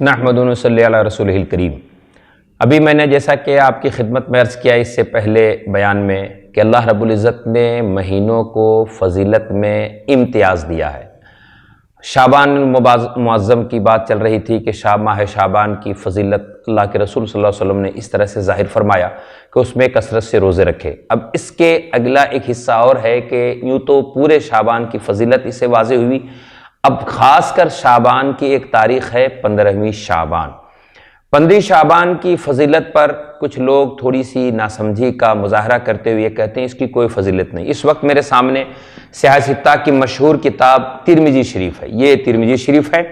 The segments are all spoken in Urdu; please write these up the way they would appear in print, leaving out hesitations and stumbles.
نحمدہ و نصلی علی رسولہ الکریم۔ ابھی میں نے جیسا کہ آپ کی خدمت میں عرض کیا اس سے پہلے بیان میں کہ اللہ رب العزت نے مہینوں کو فضیلت میں امتیاز دیا ہے۔ شعبان معظم کی بات چل رہی تھی کہ ماہ شعبان کی فضیلت اللہ کے رسول صلی اللہ علیہ وسلم نے اس طرح سے ظاہر فرمایا کہ اس میں کثرت سے روزے رکھے۔ اب اس کے اگلا ایک حصہ اور ہے کہ یوں تو پورے شعبان کی فضیلت اس سے واضح ہوئی، اب خاص کر شعبان کی ایک تاریخ ہے 15ویں شعبان۔ 15 شعبان کی فضیلت پر کچھ لوگ تھوڑی سی ناسمجھی کا مظاہرہ کرتے ہوئے کہتے ہیں اس کی کوئی فضیلت نہیں۔ اس وقت میرے سامنے سیاہ ستہ کی مشہور کتاب ترمذی شریف ہے، یہ ترمذی شریف ہے،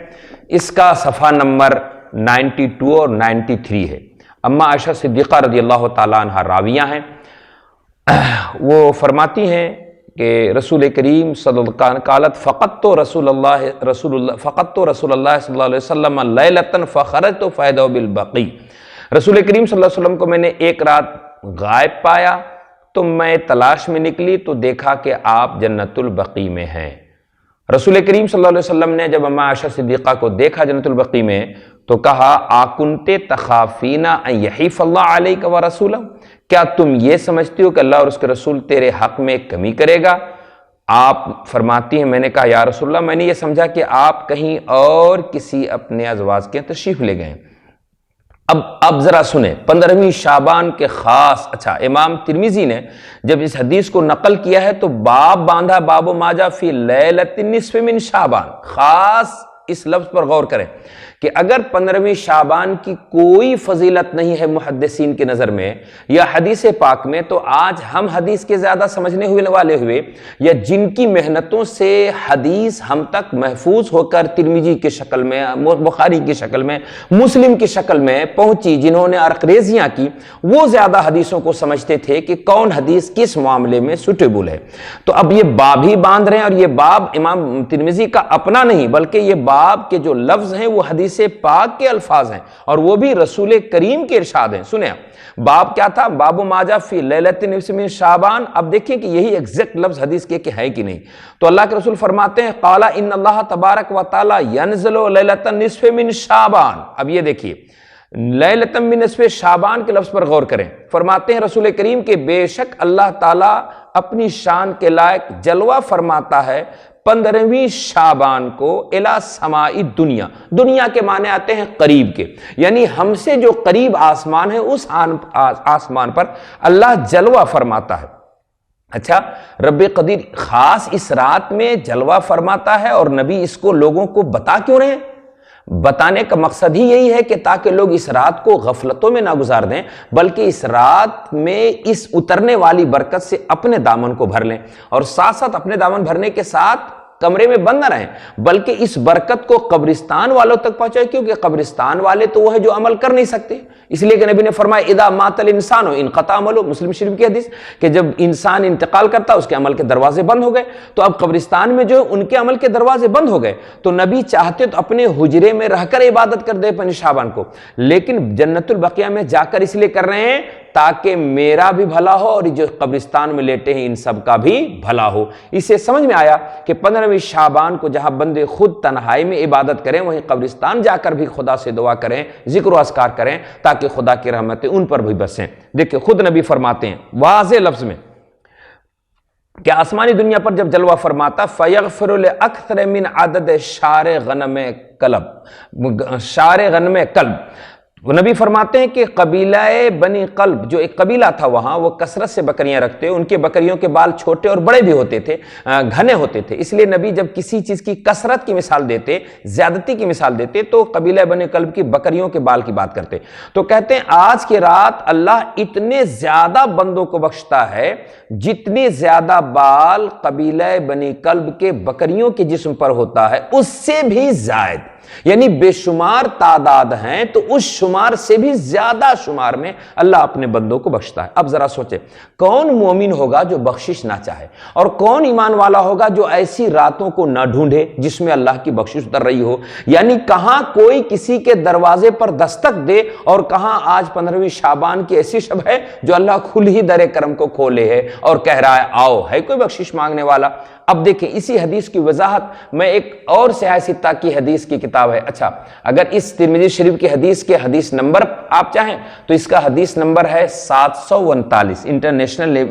اس کا صفحہ نمبر 92 اور 93 ہے۔ اما عائشہ صدیقہ رضی اللہ تعالیٰ عنہ راویہ ہیں، وہ فرماتی ہیں کہ رسول کریم صلی اللہ علیہ وسلم قالت فقدت رسول اللہ صلی اللہ علیہ وسلم لیلۃ فخرجت فاذا بالبقیع۔ رسول کریم صلی اللہ علیہ وسلم کو میں نے ایک رات غائب پایا تو میں تلاش میں نکلی تو دیکھا کہ آپ جنت البقیع میں ہیں۔ رسول کریم صلی اللہ علیہ وسلم نے جب اما عائشہ صدیقہ کو دیکھا جنت البقیع میں تو کہا آکنت تخافین ان یحیف اللہ علیک ورسولہ، کیا تم یہ سمجھتی ہو کہ اللہ اور اس کے رسول تیرے حق میں کمی کرے گا؟ آپ فرماتی ہیں میں نے کہا یا رسول اللہ میں نے یہ سمجھا کہ آپ کہیں اور کسی اپنے ازواج کے تشریف لے گئے۔ اب ذرا سنیں 15ویں شعبان کے خاص امام ترمذی نے جب اس حدیث کو نقل کیا ہے تو باب باندھا باب ما جاء فی لیلۃ النصف من شعبان۔ خاص اس لفظ پر غور کریں کہ اگر 15ویں شعبان کی کوئی فضیلت نہیں ہے محدثین کی نظر میں یا حدیث پاک میں، تو آج ہم حدیث کے زیادہ سمجھنے والے ہوئے یا جن کی محنتوں سے حدیث ہم تک محفوظ ہو کر ترمذی کی شکل میں، بخاری کی شکل میں، مسلم کی شکل میں پہنچی، جنہوں نے عرقریزیاں کی، وہ زیادہ حدیثوں کو سمجھتے تھے کہ کون حدیث کس معاملے میں سوٹیبل ہے۔ تو اب یہ باب ہی باندھ رہے ہیں، اور یہ باب امام ترمذی کا اپنا نہیں بلکہ یہ باب کے جو لفظ ہیں وہ حدیث پاک کے الفاظ ہیں اور وہ بھی رسول کریم کے ارشاد ہیں۔ سنیں باب کیا تھا؟ باب ما جاء فی لیلۃ النصف من شعبان۔ اب دیکھیں کہ یہی ایگزیکٹ لفظ حدیث کے کہ ہے کہ نہیں۔ تو اللہ کے رسول فرماتے ہیں قال ان اللہ تبارک و تعالی ینزل لیلۃ النصف من شعبان۔ اب یہ دیکھیے لیلۃ من نصف شعبان کے لفظ پر غور کریں۔ فرماتے ہیں رسول کریم کہ بے شک اللہ تعالی اپنی شان کے لائق جلوہ فرماتا ہے 15ویں شعبان کو الی سماء دنیا۔ دنیا کے معنی آتے ہیں قریب کے، یعنی ہم سے جو قریب آسمان ہے اس آسمان پر اللہ جلوہ فرماتا ہے۔ اچھا، رب قدیر خاص اس رات میں جلوہ فرماتا ہے اور نبی اس کو لوگوں کو بتا کیوں رہے ہیں؟ بتانے کا مقصد ہی یہی ہے کہ تاکہ لوگ اس رات کو غفلتوں میں نہ گزار دیں، بلکہ اس رات میں اس اترنے والی برکت سے اپنے دامن کو بھر لیں، اور ساتھ ساتھ اپنے دامن بھرنے کے ساتھ کمرے میں بند نہ رہیں بلکہ اس برکت کو قبرستان والوں تک پہنچائے، کیونکہ قبرستان والے تو وہ ہے جو عمل کر نہیں سکتے۔ اس لیے کہ نبی نے فرمایا اذا مات الانسان انقطع عمله، مسلم شریف کی حدیث کہ جب انسان انتقال کرتا اس کے عمل کے دروازے بند ہو گئے، تو اب قبرستان میں جو ان کے عمل کے دروازے بند ہو گئے تو نبی چاہتے تو اپنے حجرے میں رہ کر عبادت کر دے 15 شعبان کو، لیکن جنت البقیع میں جا کر اس لیے کر رہے ہیں تاکہ میرا بھی بھلا ہو اور جو قبرستان میں لیٹے ہیں ان سب کا بھی بھلا ہو۔ اس سے سمجھ میں آیا کہ 15ویں شعبان کو جہاں بندے خود تنہائی میں عبادت کریں وہیں قبرستان جا کر بھی خدا سے دعا کریں، ذکر و اذکار کریں تاکہ خدا کی رحمتیں ان پر بھی برسیں۔ دیکھیں خود نبی فرماتے ہیں واضح لفظ میں کہ آسمانی دنیا پر جب جلوہ فرماتا فَيَغْفِرُ لِأَكْثَرَ مِنْ عَدَدِ شَارِ غَنَمِ کلب۔ وہ نبی فرماتے ہیں کہ قبیلہ بنی قلب جو ایک قبیلہ تھا وہاں، وہ کثرت سے بکریاں رکھتے، ان کے بکریوں کے بال چھوٹے اور بڑے بھی ہوتے تھے، گھنے ہوتے تھے، اس لیے نبی جب کسی چیز کی کثرت کی مثال دیتے، زیادتی کی مثال دیتے تو قبیلہ بنی قلب کی بکریوں کے بال کی بات کرتے۔ تو کہتے ہیں آج کی رات اللہ اتنے زیادہ بندوں کو بخشتا ہے جتنے زیادہ بال قبیلہ بنی قلب کے بکریوں کے جسم پر ہوتا ہے اس سے بھی زائد، یعنی بے شمار تعداد ہیں تو اس شمار سے بھی زیادہ شمار میں اللہ اپنے بندوں کو بخشتا ہے۔ اب ذرا سوچیں کون مومن ہوگا جو بخشش نہ چاہے، اور کون ایمان والا ہوگا جو ایسی راتوں کو نہ ڈھونڈے جس میں اللہ کی بخشش اتر رہی ہو؟ یعنی کہاں کوئی کسی کے دروازے پر دستک دے اور کہاں آج 15ویں شعبان کی ایسی شب ہے جو اللہ کھل ہی در کرم کو کھولے ہے اور کہہ رہا ہے آؤ، ہے کوئی بخشش مانگنے والا؟ اب دیکھیں اسی حدیث کی وضاحت میں ایک اور سیاہ ستہ کی حدیث کی کتاب ہے، اچھا اگر اس ترمذی شریف کی حدیث کے حدیث نمبر آپ چاہیں تو اس کا حدیث نمبر ہے 739، انٹرنیشنل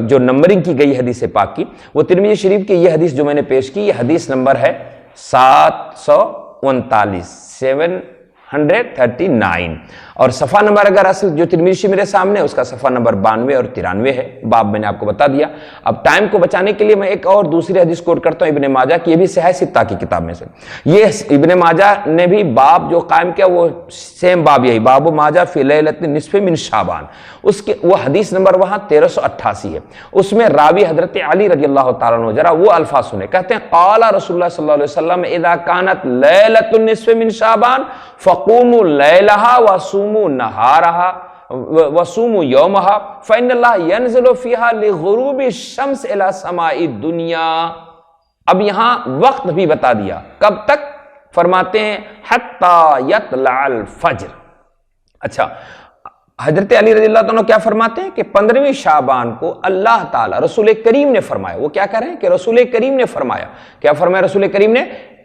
جو نمبرنگ کی گئی حدیث پاک کی، وہ ترمذی شریف کی یہ حدیث جو میں نے پیش کی، یہ حدیث نمبر ہے 739 739، اور صفحہ نمبر اگر اصل جو ترمذی شریف میرے سامنے اس کا صفحہ نمبر 92 اور 93 ہے، باب میں نے آپ کو بتا دیا۔ اب ٹائم کو بچانے کے لیے میں ایک اور دوسری حدیث کوٹ کرتا ہوں ابن ماجہ کی، یہ بھی صحیح ستہ کی کتاب میں سے، یہ ابن ماجہ نے بھی باب جو قائم کیا وہ سیم باب یہی، باب ماجہ فی لیلۃ نصف من شعبان، اس کے وہ حدیث نمبر وہاں 1388 ہے، اس میں راوی حضرت علی رضی اللہ تعالیٰ عنہ، ذرا وہ الفاظ سنیں، کہتے ہیں قال رسول اللہ صلی اللہ علیہ وسلم اذا كانت لیلۃ النصف من شعبان فقوموا لیلہا وصوموا نہارہا وصوموا یومہا فإن اللہ ينزل فیہا لغروب الشمس الى سماء الدنیا۔ اب یہاں وقت بھی بتا دیا، کب تک؟ فرماتے ہیں حتی یطلع الفجر۔ اچھا حضرت علی رضی اللہ عنہ کیا فرماتے ہیں کہ 15ویں شعبان کو اللہ تعالیٰ رسول کریم نے فرمایا، وہ کیا کہہ رہے ہیں کہ رسول کریم نے فرمایا، کیا فرمایا رسول کریم نے؟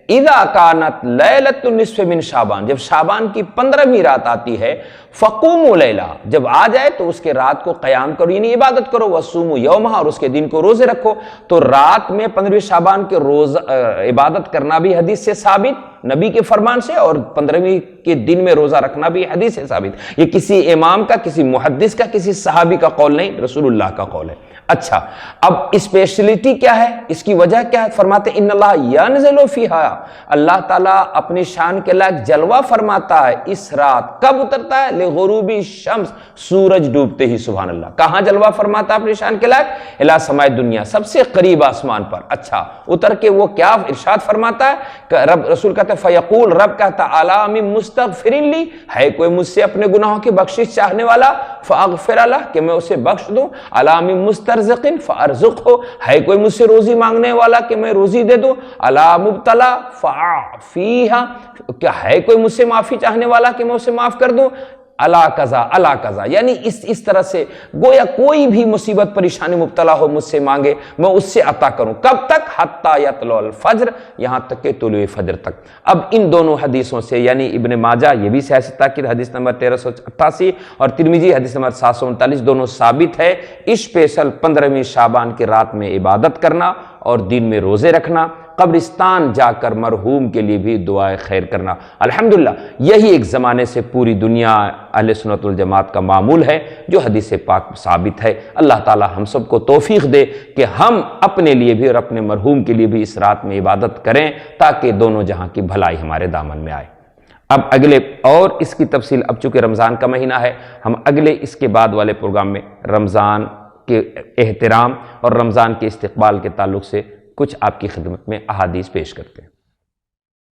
اذا کانت لیلۃ النصف من شعبان، جب شعبان کی 15ویں رات آتی ہے، فقوموا لیلہ، جب آ جائے تو اس کے رات کو قیام کرو یعنی عبادت کرو، وصوموا یومہا، اور اس کے دن کو روزے رکھو۔ تو رات میں 15ویں شعبان کے روز عبادت کرنا بھی حدیث سے ثابت نبی کے فرمان سے، اور 15ویں کے دن میں روزہ رکھنا بھی حدیث سے ثابت، یہ کسی امام کا، کسی محدث کا، کسی صحابی کا قول نہیں، رسول اللہ کا قول ہے۔ اچھا اب اسپیشلٹی کیا ہے، اس کی وجہ کیا ہے؟ فرماتے ان اللہ ینزل فیہا، اللہ تعالیٰ اپنی شان کے لائق جلوہ فرماتا ہے اس رات، کب اترتا ہے؟ لغروب الشمس، سورج ڈوبتے ہی، سبحان اللہ۔ کہاں جلوہ فرماتا ہے اپنی شان کے لائق؟ الی سماء الدنیا، سب سے قریب آسمان پر۔ اچھا اتر کے وہ کیا ارشاد فرماتا ہے کہ رب، رسول کہتے ہیں فیقول، رب کہتا الا من مستغفر لی، ہے کوئی مجھ سے اپنے گناہوں کی بخشش چاہنے والا؟ فاغفر لہ، کہ میں اسے بخش دوں۔ الا من مسترزق فارزقہ، ہے کوئی مجھ سے روزی مانگنے والا کہ میں روزی دے دوں؟ الا مبتلا فاعفیہ، کیا ہے کوئی مجھ سے معافی چاہنے والا کہ میں اسے معاف کر دوں؟ الا قضا الا قضا، یعنی اس طرح سے گویا کوئی بھی مصیبت پریشانی مبتلا ہو مجھ سے مانگے میں اس سے عطا کروں، کب تک؟ حتی یطلع الفجر، یہاں تک کہ طلوع فجر تک۔ اب ان دونوں حدیثوں سے یعنی ابن ماجہ یہ بھی صحیح ستہ کی حدیث نمبر 1388 اور ترمذی حدیث نمبر 739 دونوں ثابت ہے اسپیشل 15ویں شعبان کی رات میں عبادت کرنا اور دن میں روزے رکھنا، قبرستان جا کر مرحوم کے لیے بھی دعائے خیر کرنا۔ الحمدللہ یہی ایک زمانے سے پوری دنیا اہل سنت والجماعت کا معمول ہے جو حدیث پاک ثابت ہے۔ اللہ تعالی ہم سب کو توفیق دے کہ ہم اپنے لیے بھی اور اپنے مرحوم کے لیے بھی اس رات میں عبادت کریں تاکہ دونوں جہاں کی بھلائی ہمارے دامن میں آئے۔ اب اگلے اور اس کی تفصیل، اب چونکہ رمضان کا مہینہ ہے، ہم اگلے اس کے بعد والے پروگرام میں رمضان کے احترام اور رمضان کے استقبال کے تعلق سے کچھ آپ کی خدمت میں احادیث پیش کرتے ہیں۔